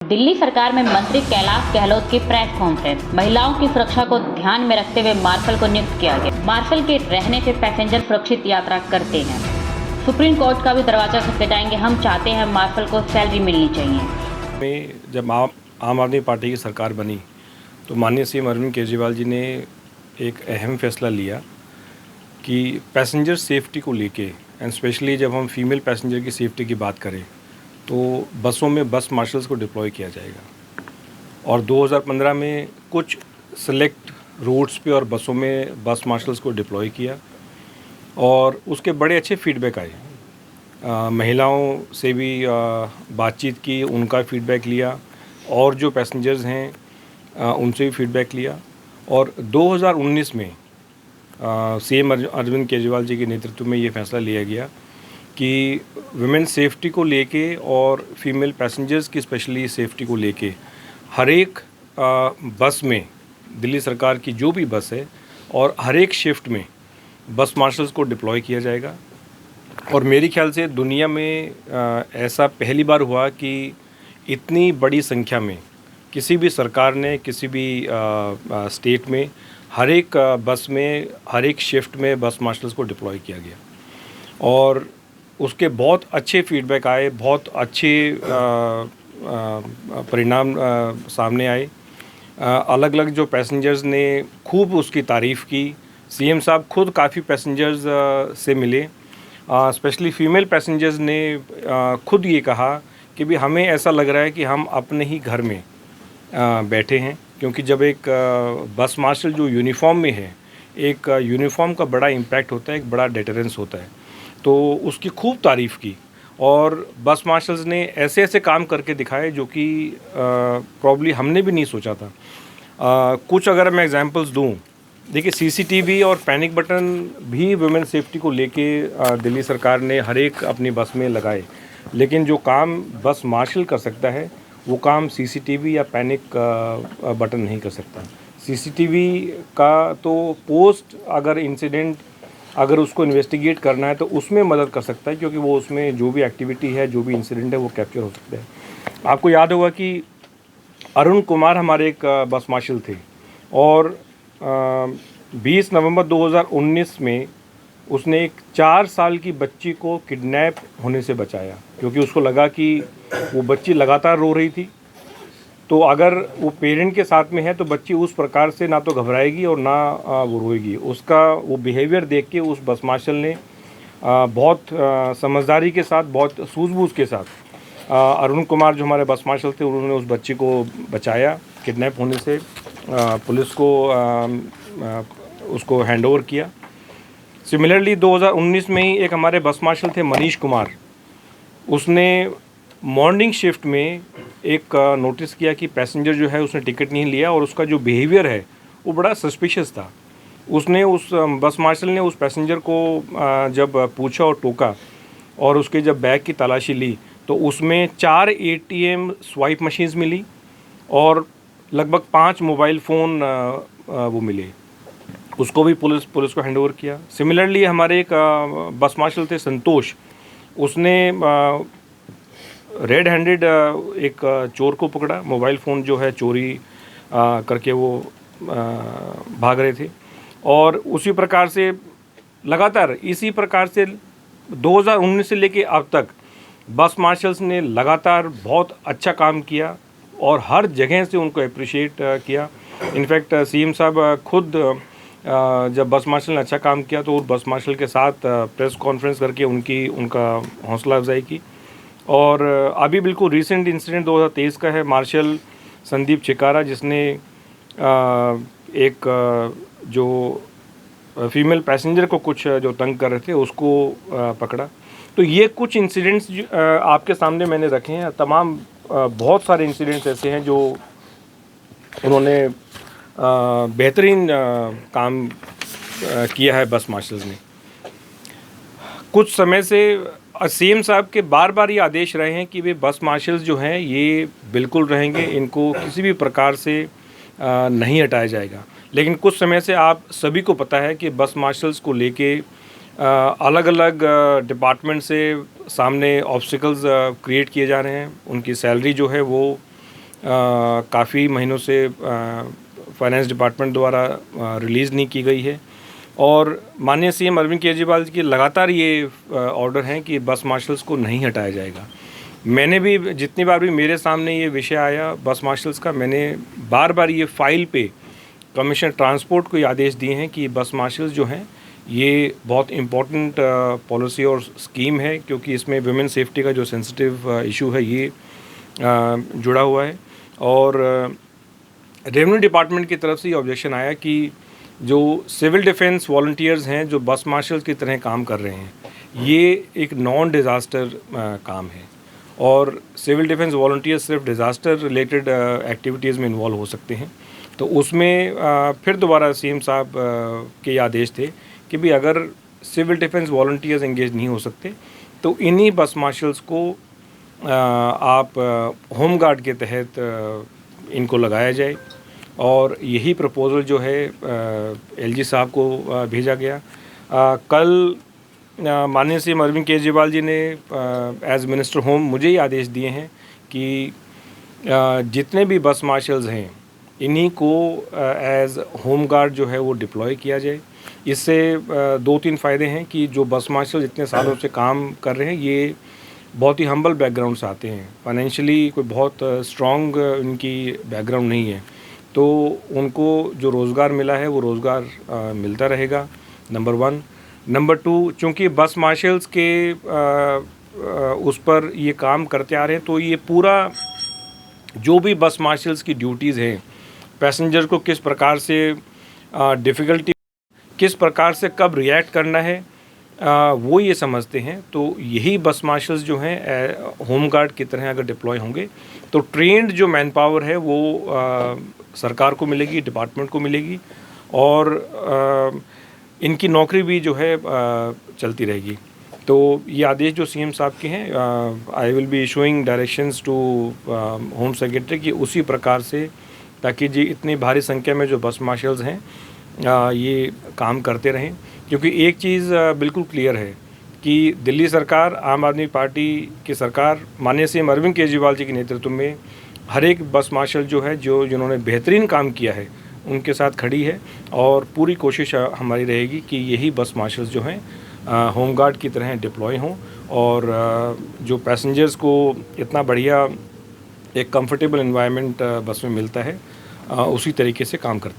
दिल्ली सरकार में मंत्री कैलाश गहलोत की प्रेस कॉन्फ्रेंस। महिलाओं की सुरक्षा को ध्यान में रखते हुए मार्शल को नियुक्त किया गया। मार्शल के रहने से पैसेंजर सुरक्षित यात्रा करते हैं। सुप्रीम कोर्ट का भी दरवाजा खटखटाएंगे। हम चाहते हैं मार्शल को सैलरी मिलनी चाहिए। जब आम आदमी पार्टी की सरकार बनी तो माननीय सीएम अरविंद केजरीवाल जी ने एक अहम फैसला लिया कि पैसेंजर सेफ्टी को लेके एंड स्पेशली जब हम फीमेल पैसेंजर की सेफ्टी की बात करें तो बसों में बस मार्शल्स को डिप्लॉय किया जाएगा। और 2015 में कुछ सेलेक्ट रूट्स पे और बसों में बस मार्शल्स को डिप्लॉय किया और उसके बड़े अच्छे फीडबैक आए। महिलाओं से भी बातचीत की, उनका फीडबैक लिया और जो पैसेंजर्स हैं उनसे भी फीडबैक लिया। और 2019 में सीएम अरविंद केजरीवाल जी के नेतृत्व में ये फैसला लिया गया कि वुमेन सेफ्टी को लेके और फीमेल पैसेंजर्स की स्पेशली सेफ्टी को लेके हर एक बस में, दिल्ली सरकार की जो भी बस है और हर एक शिफ्ट में बस मार्शल्स को डिप्लॉय किया जाएगा। और मेरे ख्याल से दुनिया में ऐसा पहली बार हुआ कि इतनी बड़ी संख्या में किसी भी सरकार ने किसी भी स्टेट में हर एक बस में हर एक शिफ्ट में बस मार्शल्स को डिप्लॉय किया गया और उसके बहुत अच्छे फीडबैक आए, बहुत अच्छे परिणाम सामने आए। अलग अलग जो पैसेंजर्स ने खूब उसकी तारीफ़ की। सीएम साहब खुद काफ़ी पैसेंजर्स से मिले, स्पेशली फ़ीमेल पैसेंजर्स ने खुद ये कहा कि भी हमें ऐसा लग रहा है कि हम अपने ही घर में बैठे हैं, क्योंकि जब एक बस मार्शल जो यूनिफॉर्म में है, एक यूनिफॉर्म का बड़ा इम्पैक्ट होता है, एक बड़ा डेटरेंस होता है, तो उसकी खूब तारीफ़ की। और बस मार्शल्स ने ऐसे ऐसे काम करके दिखाए जो कि प्रॉब्ली हमने भी नहीं सोचा था। कुछ अगर मैं एग्जांपल्स दूं, देखिए सीसीटीवी और पैनिक बटन भी वुमेन सेफ्टी को लेके दिल्ली सरकार ने हर एक अपनी बस में लगाए, लेकिन जो काम बस मार्शल कर सकता है वो काम सीसीटीवी या पैनिक बटन नहीं कर सकता। सीसीटीवी का तो पोस्ट अगर इंसिडेंट अगर उसको इन्वेस्टिगेट करना है तो उसमें मदद कर सकता है, क्योंकि वो उसमें जो भी एक्टिविटी है, जो भी इंसिडेंट है वो कैप्चर हो सकता है। आपको याद होगा कि अरुण कुमार हमारे एक बस मार्शल थे और 20 नवंबर 2019 में उसने एक 4 साल की बच्ची को किडनैप होने से बचाया, क्योंकि उसको लगा कि वो बच्ची लगातार रो रही थी, तो अगर वो पेरेंट के साथ में है तो बच्ची उस प्रकार से ना तो घबराएगी और ना वो रोएगी। उसका वो बिहेवियर देख के उस बस मार्शल ने बहुत समझदारी के साथ, बहुत सूझबूझ के साथ अरुण कुमार जो हमारे बस मार्शल थे, उन्होंने उस बच्ची को बचाया किडनैप होने से, पुलिस को उसको हैंडओवर किया। सिमिलरली 2019 में ही एक हमारे बस मार्शल थे मनीष कुमार, उसने मॉर्निंग शिफ्ट में एक नोटिस किया कि पैसेंजर जो है उसने टिकट नहीं लिया और उसका जो बिहेवियर है वो बड़ा सस्पिशियस था। उसने उस बस मार्शल ने उस पैसेंजर को जब पूछा और टोका और उसके जब बैग की तलाशी ली तो उसमें 4 एटीएम स्वाइप मशीन्स मिली और लगभग 5 मोबाइल फ़ोन वो मिले। उसको भी पुलिस को हैंडओवर किया। सिमिलरली हमारे एक बस मार्शल थे संतोष, उसने रेड हैंडेड एक चोर को पकड़ा, मोबाइल फ़ोन जो है चोरी करके वो भाग रहे थे। और उसी प्रकार से लगातार इसी प्रकार से 2019 से लेके अब तक बस मार्शल्स ने लगातार बहुत अच्छा काम किया और हर जगह से उनको अप्रिशिएट किया। इनफैक्ट सीएम साहब खुद जब बस मार्शल ने अच्छा काम किया तो बस मार्शल के साथ प्रेस कॉन्फ्रेंस करके उनका हौसला अफजाई की। और अभी बिल्कुल रिसेंट इंसिडेंट 2023 का है, मार्शल संदीप चिकारा जिसने एक जो फीमेल पैसेंजर को कुछ जो तंग कर रहे थे उसको पकड़ा। तो ये कुछ इंसिडेंट्स आपके सामने मैंने रखे हैं। तमाम बहुत सारे इंसिडेंट्स ऐसे हैं जो उन्होंने बेहतरीन काम किया है बस मार्शल्स ने। कुछ समय से सीएम साहब के बार बार ये आदेश रहे हैं कि वे बस मार्शल्स जो हैं ये बिल्कुल रहेंगे, इनको किसी भी प्रकार से नहीं हटाया जाएगा। लेकिन कुछ समय से आप सभी को पता है कि बस मार्शल्स को लेके अलग अलग डिपार्टमेंट से सामने ऑब्स्टिकल्स क्रिएट किए जा रहे हैं। उनकी सैलरी जो है वो काफ़ी महीनों से फाइनेंस डिपार्टमेंट द्वारा रिलीज़ नहीं की गई है। और माननीय सीएम अरविंद केजरीवाल जी की लगातार ये ऑर्डर हैं कि बस मार्शल्स को नहीं हटाया जाएगा। मैंने भी जितनी बार भी मेरे सामने ये विषय आया बस मार्शल्स का, मैंने बार बार ये फाइल पे कमिश्नर ट्रांसपोर्ट को ये आदेश दिए हैं कि बस मार्शल्स जो हैं ये बहुत इम्पोर्टेंट पॉलिसी और स्कीम है, क्योंकि इसमें वुमेन सेफ्टी का जो सेंसिटिव इशू है ये जुड़ा हुआ है। और रेवेन्यू डिपार्टमेंट की तरफ से ये ऑब्जेक्शन आया कि जो सिविल डिफेंस वॉलंटियर्स हैं जो बस मार्शल्स की तरह काम कर रहे हैं ये एक नॉन डिज़ास्टर काम है, और सिविल डिफेंस वॉलंटियर्स सिर्फ डिज़ास्टर रिलेटेड एक्टिविटीज़ में इन्वॉल्व हो सकते हैं। तो उसमें फिर दोबारा सीएम साहब के आदेश थे कि भाई अगर सिविल डिफेंस वॉलंटियर्स एंगेज नहीं हो सकते तो इन्हीं बस मार्शल्स को आप होम गार्ड के तहत इनको लगाया जाए। और यही प्रपोज़ल जो है एलजी साहब को भेजा गया। कल माननीय सीएम अरविंद केजरीवाल जी ने एज मिनिस्टर होम मुझे ही आदेश दिए हैं कि जितने भी बस मार्शल्स हैं इन्हीं को एज होम गार्ड जो है वो डिप्लॉय किया जाए। इससे 2-3 फ़ायदे हैं कि जो बस मार्शल इतने सालों से काम कर रहे हैं ये बहुत ही हम्बल बैकग्राउंड से आते हैं, फाइनेंशियली कोई बहुत स्ट्रॉन्ग उनकी बैकग्राउंड नहीं है, तो उनको जो रोज़गार मिला है वो रोज़गार मिलता रहेगा, नंबर 1। नंबर 2, चूँकि बस मार्शल्स के उस पर ये काम करते आ रहे हैं तो ये पूरा जो भी बस मार्शल्स की ड्यूटीज़ हैं, पैसेंजर को किस प्रकार से डिफ़िकल्टी किस प्रकार से कब रिएक्ट करना है वो ये समझते हैं। तो यही बस मार्शल्स जो हैं होम गार्ड की तरह अगर डिप्लॉय होंगे तो ट्रेंड जो मैन पावर है वो सरकार को मिलेगी, डिपार्टमेंट को मिलेगी, और इनकी नौकरी भी जो है चलती रहेगी। तो ये आदेश जो सीएम साहब के हैं I will be issuing directions to home secretary कि उसी प्रकार से, ताकि जी इतनी भारी संख्या में जो बस मार्शल्स हैं ये काम करते रहें। क्योंकि एक चीज़ बिल्कुल क्लियर है कि दिल्ली सरकार, आम आदमी पार्टी की सरकार माननीय सीएम अरविंद केजरीवाल जी के नेतृत्व में हर एक बस मार्शल जो है जिन्होंने बेहतरीन काम किया है उनके साथ खड़ी है, और पूरी कोशिश हमारी रहेगी कि यही बस मार्शल्स जो हैं होम गार्ड की तरह डिप्लॉय हों, और जो पैसेंजर्स को इतना बढ़िया एक कंफर्टेबल एनवायरनमेंट बस में मिलता है उसी तरीके से काम करते हैं।